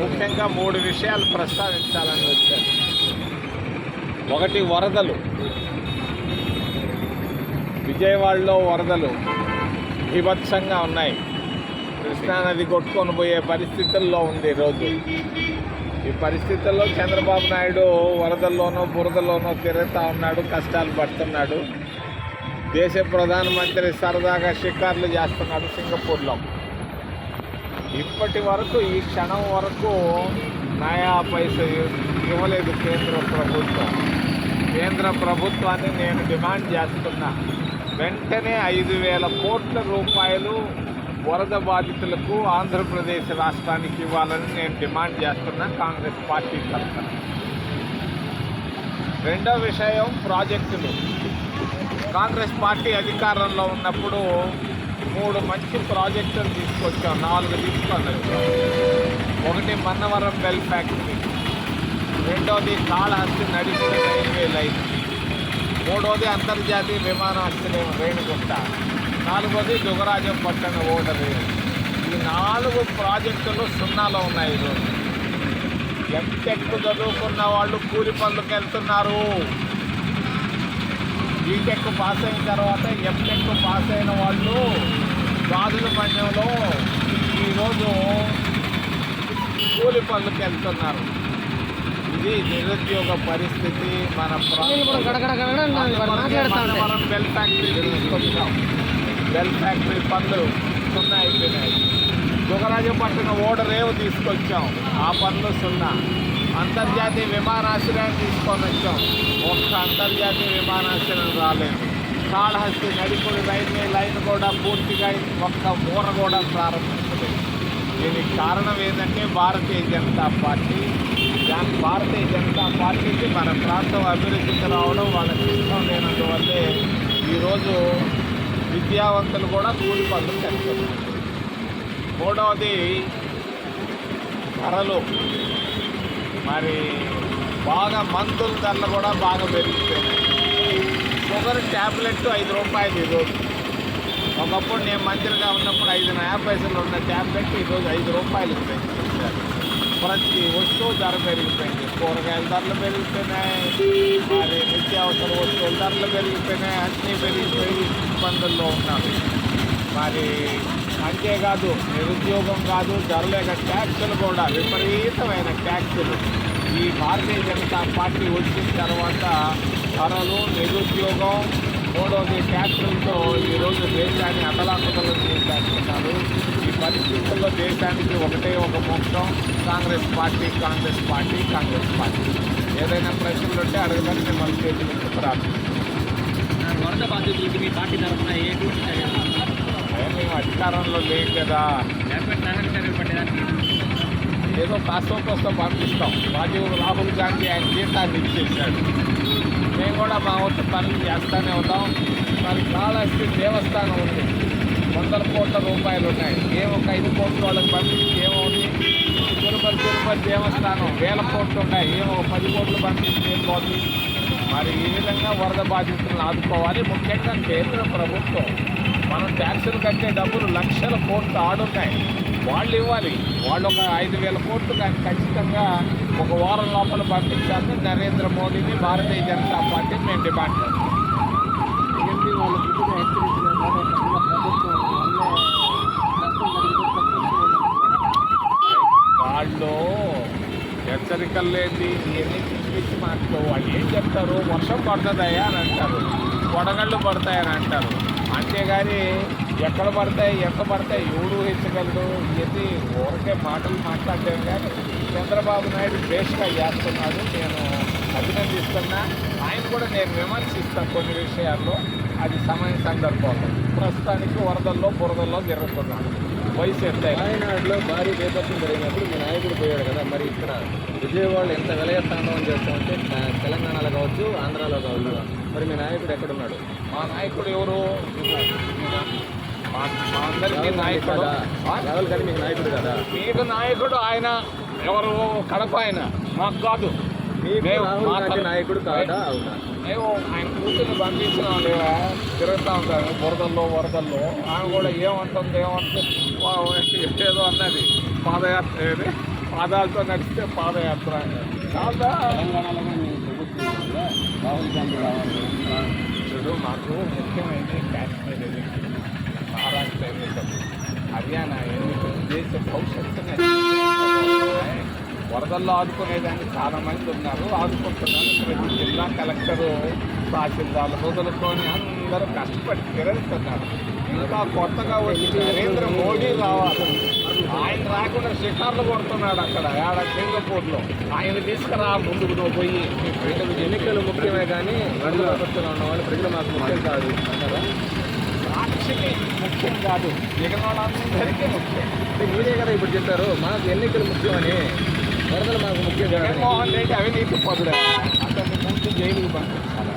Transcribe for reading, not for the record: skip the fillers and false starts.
ముఖ్యంగా 3 విషయాలు ప్రస్తావించాలని వచ్చాను. ఒకటి, వరదలు. విజయవాడలో వరదలు బీభత్సంగా ఉన్నాయి. కృష్ణానది కొట్టుకొని పోయే పరిస్థితుల్లో ఉంది ఈరోజు. ఈ పరిస్థితుల్లో చంద్రబాబు నాయుడు వరదల్లోనో బురదలోనో తిరుగుతూ ఉన్నాడు, కష్టాలు పడుతున్నాడు. దేశ ప్రధానమంత్రి సరదాగా షికార్లు చేస్తున్నాడు సింగపూర్లో. ఇప్పటి వరకు, ఈ క్షణం వరకు నయా పైసా ఇవ్వలేదు కేంద్ర ప్రభుత్వం. కేంద్ర ప్రభుత్వాన్ని నేను డిమాండ్ చేస్తున్నా, వెంటనే 5,000 కోట్ల రూపాయలు వరద బాధితులకు ఆంధ్రప్రదేశ్ రాష్ట్రానికి ఇవ్వాలని నేను డిమాండ్ చేస్తున్నా కాంగ్రెస్ పార్టీ తరఫున. రెండో విషయం, ప్రాజెక్టులు. కాంగ్రెస్ పార్టీ అధికారంలో ఉన్నప్పుడు 3 మంచి ప్రాజెక్టులు తీసుకొచ్చాం, 4 తీసుకొని వచ్చాం. ఒకటి మన్నవరం బెల్ ఫ్యాక్టరీ, రెండోది కాళహస్తి నడిచిన రైల్వే లైన్, మూడోది అంతర్జాతీయ విమానాశ్రయం రేణిగుంట, నాలుగోది దుగరాజం పట్టణ ఓడరు. ఈ 4 ప్రాజెక్టులు సున్నాలో ఉన్నాయి. ఈరోజు ఎంటెక్ చదువుకున్న వాళ్ళు కూలి పనులకు వెళ్తున్నారు. బీటెక్ పాస్ అయిన తర్వాత ఎంటెక్ పాస్ అయిన వాళ్ళు గాజుల పందెంలో ఈరోజు కూలి పనులకు వెళ్తున్నారు. ఇది నిరుద్యోగ పరిస్థితి. మన మనం బెల్ ఫ్యాక్టరీ తీసుకొచ్చాం. బెల్ ఫ్యాక్టరీ పనులు సున్నా అయిపోయినాయి. దుగరాజపట్నం ఓడరేవు తీసుకొచ్చాం, ఆ పనులు సున్నా. అంతర్జాతీయ విమానాశ్రయం తీసుకొని వచ్చాం, ఒక్క అంతర్జాతీయ విమానాశ్రయం రాలేదు. కాళహస్తి నడిపుడు రైల్వే లైన్ కూడా పూర్తిగా ఒక్క మూర కూడా ప్రారంభించలేదు. దీనికి కారణం ఏంటంటే భారతీయ జనతా పార్టీ. భారతీయ జనతా పార్టీకి మన ప్రాంతం అభివృద్ధికి రావడం వాళ్ళకి ఇష్టం లేనందువల్లే ఈరోజు విద్యావంతులు కూడా కూలి పనులు చేస్తున్నారు. మూడవది, ధరలు. మరి బాగా మందుల ధరలు కూడా బాగా పెరిగిపోయినాయి. షుగర్ ట్యాబ్లెట్ 5 రూపాయలు ఈరోజు. ఒకప్పుడు నేను మంత్రిగా ఉన్నప్పుడు 5 నయా పైసలు ఉన్న ట్యాబ్లెట్ ఈరోజు 5 రూపాయలకు పెంచారు. ప్రతి వస్తువు ధర పెరిగిపోయింది. కూరగాయల ధరలు పెరిగిపోయినాయి, మరి నిత్యావసర వస్తువుల ధరలు పెరిగిపోయినాయి. అన్నీ పెరిగిపోయి ఇబ్బందుల్లో ఉన్నారు. మరి అంతేకాదు, నిరుద్యోగం కాదు, ధరలేక ట్యాక్సులు కూడా విపరీతమైన ట్యాక్సులు. ఈ భారతీయ జనతా పార్టీ వచ్చిన తర్వాత ధరలు, నిరుద్యోగం, మూడవది ట్యాక్సులతో ఈరోజు దేశాన్ని అతలాకుతలం చేసేస్తున్నారు. ఈ పరిస్థితుల్లో దేశానికి ఒకటే ఒక మొత్తం, Congress party, Congress party, Congress party. ఏదైనా ప్రశ్నలు ఉంటే అడగడానికి మిమ్మల్ని చేతులకు ప్రార్థిస్తున్నాను. వరద బాధితులకి మీ పార్టీ తరఫున మేము అధికారంలో లేదు కదా, ఏదో కాస్తో కోస్తో పంపిస్తాం. రాహుల్ గాంధీ ఆయన జీతాన్ని ఇచ్చేసాడు, మేము కూడా మా వంతు పనులు చేస్తూనే ఉన్నాం. మరి కాళహస్తి దేవస్థానం ఉంది, 100 కోట్ల రూపాయలు ఉన్నాయి. ఒక 5 కోట్ల వాళ్ళకి పంపించి ఏమవుతుంది? తిరుపతి దేవస్థానం 1000 కోట్లు ఉన్నాయి, 10 కోట్లు పంపించి ఏం పోతుంది? మరి ఈ విధంగా వరద బాధితులను ఆదుకోవాలి. ముఖ్యంగా కేంద్ర ప్రభుత్వం మనం ట్యాక్సులు కట్టే డబ్బులు లక్షల కోట్లు ఆడున్నాయి, వాళ్ళు ఇవ్వాలి. వాళ్ళు ఒక 5,000 కోట్లు కానీ ఖచ్చితంగా ఒక వారం లోపల పంపించాలని నరేంద్ర మోడీని, భారతీయ జనతా పార్టీ మేము డిమాండ్ చేస్తాం. వాళ్ళు హెచ్చరికలు లేని ఇవన్నీ పిచ్చి మాటలు. వాళ్ళు ఏం చెప్తారు? వర్షం పడుతుందయ్యా అని అంటారు, వడగళ్ళు పడతాయని అంటారు. అంతేగాని ఎక్కడ పడతాయి, ఎంత పడతాయి ఎవడు హెచ్చగలడు? ఇవన్నీ ఊరికే మాటలు మాట్లాడలేము. కానీ చంద్రబాబు నాయుడు బేస్గా చేస్తున్నాడు, నేను అభినందిస్తున్నా. ఆయన కూడా నేను విమర్శిస్తాను కొన్ని విషయాల్లో, అది సమయం సందర్భంలో. ప్రస్తుతానికి వరదల్లో బురదల్లో తిరుగుతున్నాడు. వయసు ఎంత వాయనాడులో భారీ బీభత్సం జరిగినప్పుడు మీ నాయకుడు పోయాడు కదా, మరి ఇక్కడ విజయవాడలో ఎంత విలయతాండవం చేస్తామంటే తెలంగాణలో కావచ్చు, ఆంధ్రాలో కావచ్చు, మరి మీ నాయకుడు ఎక్కడున్నాడు? మా నాయకుడు ఎవరు? మా అందరికీ నాయకుడు. రాహుల్ గాంధీ మీకు నాయకుడు కదా? మీకు నాయకుడు ఆయన ఎవరు? కడప ఆయన, మాకు కాదు. నాయకుడు కాదా? అవునా? మేము ఆయన కూతుర్ని పంపించినాం లేవా, తిరుగుతూ ఉంటారు బురదల్లో వరదల్లో. ఆమె కూడా ఏమంటుంది ఏదో అన్నది పాదయాత్ర పాదాలతో నడిస్తే పాదయాత్ర చాలా తెలంగాణలో కూడా మీ ప్రభుత్వం ఉంది కదా, రాహుల్ గాంధీ రావాలి. చూడు మాకు ముఖ్యమైనది కాశ్మీర్ ఎన్నికలు, మహారాష్ట్ర ఎన్నికలు, హర్యానా ఎన్నికలు, దేశ భవిష్యత్తుని వరదల్లో ఆదుకునేదానికి చాలా మంది ఉన్నారు, ఆదుకుంటున్నారు. ప్రతి జిల్లా కలెక్టరు, తహసీల్దార్లు మొదలుకొని అందరూ కష్టపడి తిరుగుతున్నారు. ఇంకా కొత్తగా వచ్చి నరేంద్ర మోడీ రావాలి. ఆయన రాకుండా షికార్లు కొడుతున్నాడు అక్కడ సింగపూర్లో. ఆయన తీసుకురా ముందుకు నువ్వు పోయి. ఎన్నికలు ముఖ్యమే కానీ ప్రజల ప్రభుత్వంలో ఉన్న వాళ్ళు ప్రజలు మాకు ముఖ్యం కాదు అంటారా? సాక్షికి ముఖ్యం కాదు, మిగిలిన వాళ్ళందరికీ ముఖ్యం. అంటే మీరే కదా ఇప్పుడు చెప్పారు మాకు ఎన్నికలు ముఖ్యమని, వరదలు మాకు ముఖ్యం కాదు. జగన్మోహన్ రెడ్డి అవినీతి పరుడు, అతన్ని ముందు జైలుకి పంపించాలి.